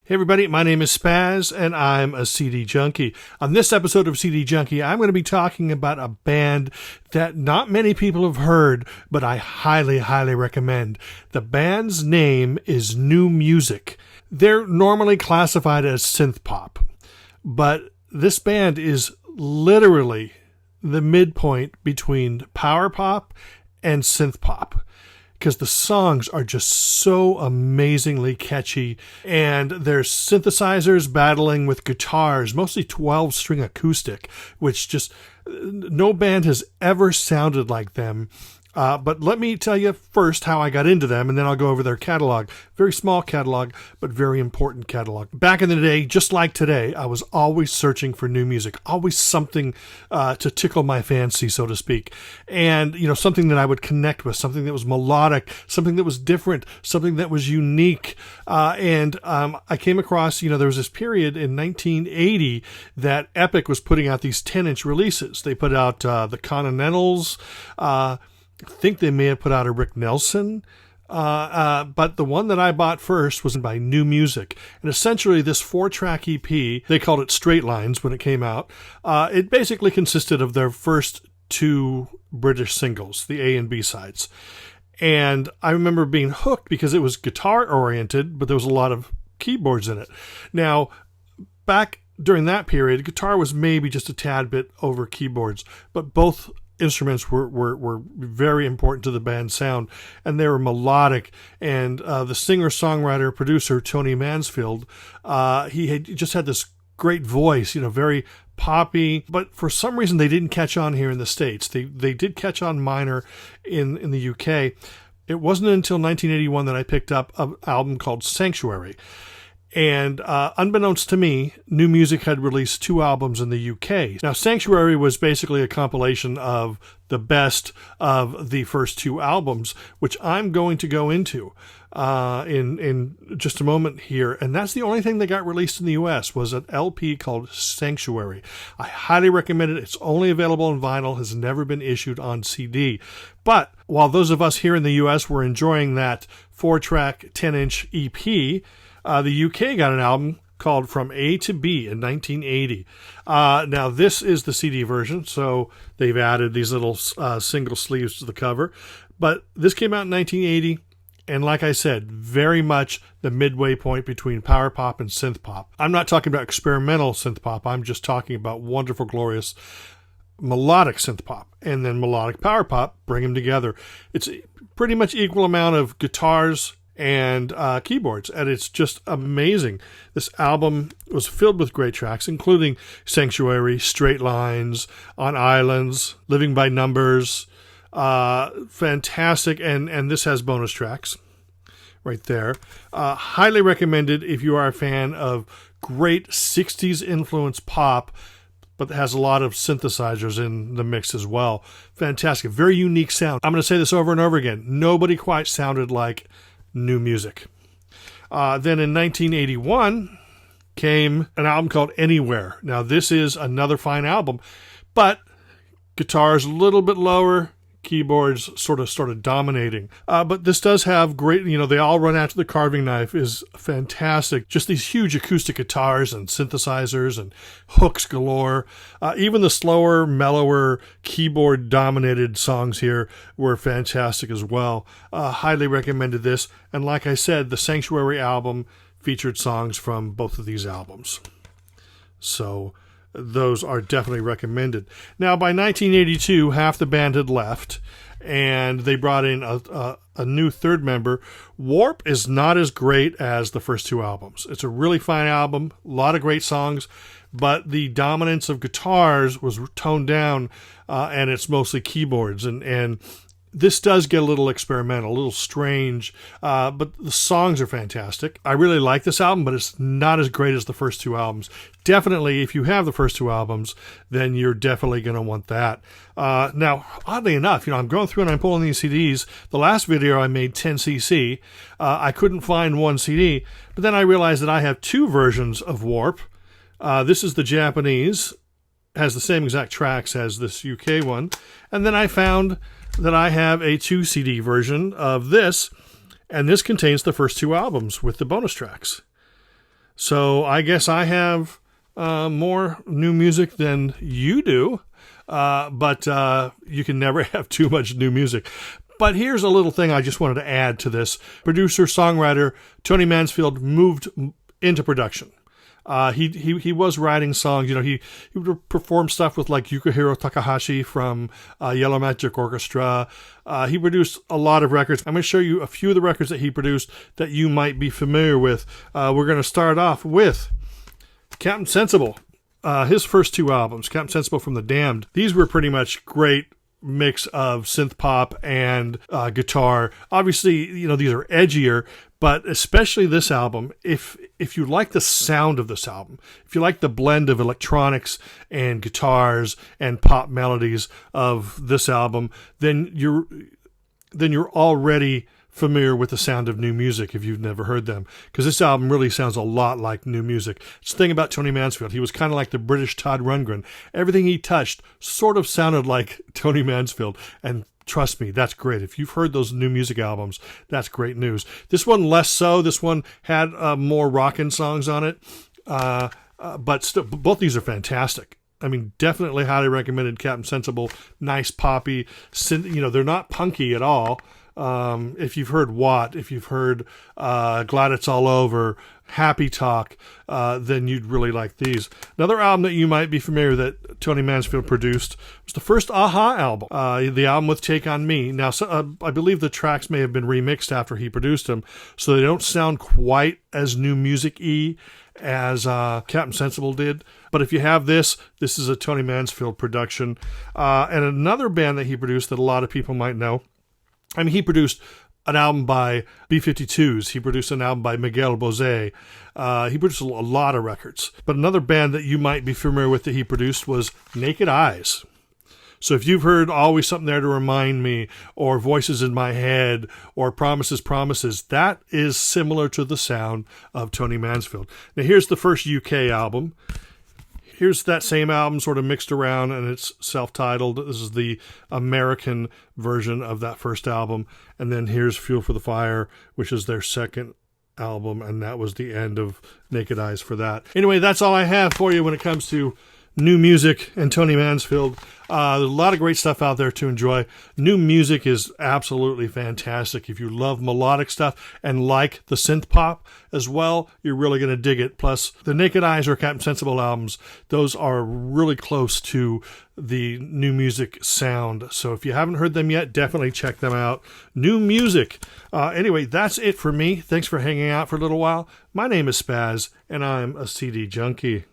Hey everybody, my name is SPAZ and I'm a CD junkie. On this episode of CD Junkie, I'm going to be talking about a band that not many people have heard, but I highly, highly recommend. The band's name is New Musik. They're normally classified as synthpop, but this band is literally the midpoint between power pop and synthpop, because the songs are just so amazingly catchy, and there's synthesizers battling with guitars, mostly 12-string acoustic, which just no band has ever sounded like them. But let me tell you first how I got into them, and then I'll go over their catalog. Very small catalog, but very important catalog. Back in the day, just like today, I was always searching for new music, always something to tickle my fancy, so to speak. And, something that I would connect with, something that was melodic, something that was different, something that was unique. I came across, there was this period in 1980 that Epic was putting out these 10-inch releases. They put out the Continentals, I think they may have put out a Rick Nelson, but the one that I bought first was by New Musik. And essentially this 4-track EP, they called it Straight Lines when it came out. It basically consisted of their first 2 British singles, the A and B sides. And I remember being hooked because it was guitar oriented, but there was a lot of keyboards in it. Now, back during that period, guitar was maybe just a tad bit over keyboards, but both instruments were very important to the band's sound, and they were melodic. And the singer-songwriter producer Tony Mansfield, he had just had this great voice, very poppy. But for some reason, they didn't catch on here in the States. They did catch on minor in the UK. It wasn't until 1981 that I picked up an album called Sanctuary. And unbeknownst to me, New Musik had released 2 albums in the UK. Now, Sanctuary was basically a compilation of the best of the first 2 albums, which I'm going to go into in just a moment here. And that's the only thing that got released in the US, was an LP called Sanctuary. I highly recommend it. It's only available in vinyl, has never been issued on CD. But while those of us here in the US were enjoying that 4-track 10-inch EP, the UK got an album called From A to B in 1980. Now, this is the CD version, so they've added these little single sleeves to the cover. But this came out in 1980, and like I said, very much the midway point between power pop and synth pop. I'm not talking about experimental synth pop. I'm just talking about wonderful, glorious melodic synth pop and then melodic power pop. Bring them together. It's pretty much equal amount of guitars and keyboards, and it's just amazing. This album was filled with great tracks, including Sanctuary, Straight Lines, On Islands, Living by Numbers, fantastic, and this has bonus tracks right there. Highly recommended if you are a fan of great 60s influence pop, but it has a lot of synthesizers in the mix as well. Fantastic, very unique sound. I'm going to say this over and over again. Nobody quite sounded like New Musik. Then in 1981 came an album called Anywhere. Now, this is another fine album, but guitars a little bit lower, keyboards sort of started dominating. But this does have great, they all run after the carving knife is fantastic. Just these huge acoustic guitars and synthesizers and hooks galore. Even the slower, mellower, keyboard-dominated songs here were fantastic as well. Highly recommended this. And like I said, the Sanctuary album featured songs from both of these albums. So those are definitely recommended. Now, by 1982, half the band had left, and they brought in a new third member. Warp is not as great as the first 2 albums. It's a really fine album, a lot of great songs, but the dominance of guitars was toned down, and it's mostly keyboards. And this does get a little experimental, a little strange, but the songs are fantastic. I really like this album, but it's not as great as the first 2 albums. Definitely, if you have the first 2 albums, then you're definitely going to want that. Now, oddly enough, I'm going through and I'm pulling these CDs. The last video I made, 10cc, I couldn't find one CD, but then I realized that I have 2 versions of Warp. This is the Japanese, has the same exact tracks as this UK one, and then I found that I have a 2 CD version of this, and this contains the first 2 albums with the bonus tracks. So I guess I have more new music than you do, but you can never have too much new music. But here's a little thing I just wanted to add to this. Producer, songwriter Tony Mansfield moved into production. He was writing songs. You know, he would perform stuff with like Yukihiro Takahashi from Yellow Magic Orchestra. He produced a lot of records. I'm going to show you a few of the records that he produced that you might be familiar with. We're going to start off with Captain Sensible. His first two albums, Captain Sensible from The Damned. These were pretty much great mix of synth pop and guitar. Obviously, you know, these are edgier, but especially this album, if you like the sound of this album, if you like the blend of electronics and guitars and pop melodies of this album, then you're already familiar with the sound of new music if you've never heard them, because this album really sounds a lot like new music. It's the thing about Tony Mansfield. He was kind of like the British Todd Rundgren. Everything he touched sort of sounded like Tony Mansfield, and trust me, that's great. If you've heard those new music albums, that's great news. This one less so. This one had more rockin' songs on it, but still, both these are fantastic. I mean, definitely highly recommended. Captain Sensible, nice poppy. You know, they're not punky at all. If you've heard Watt, if you've heard Glad It's All Over, Happy Talk, then you'd really like these. Another album that you might be familiar with that Tony Mansfield produced was the first Aha album, the album with Take On Me. Now, I believe the tracks may have been remixed after he produced them, so they don't sound quite as new music-y as Captain Sensible did. But if you have this is a Tony Mansfield production. And another band that he produced that a lot of people might know, I mean, he produced an album by B-52s. He produced an album by Miguel Bosé. He produced a lot of records. But another band that you might be familiar with that he produced was Naked Eyes. So if you've heard Always Something There to Remind Me, or Voices in My Head, or Promises, Promises, that is similar to the sound of Tony Mansfield. Now here's the first UK album. Here's that same album sort of mixed around, and it's self-titled. This is the American version of that first album. And then here's Fuel for the Fire, which is their second album, and that was the end of Naked Eyes for that. Anyway, that's all I have for you when it comes to new music and Tony Mansfield. There's a lot of great stuff out there to enjoy. New music is absolutely fantastic. If you love melodic stuff and like the synth pop as well, you're really going to dig it. Plus, the Naked Eyes or Captain Sensible albums, those are really close to the new music sound. So if you haven't heard them yet, definitely check them out. New music. Anyway, that's it for me. Thanks for hanging out for a little while. My name is SPAZ, and I'm a CD junkie.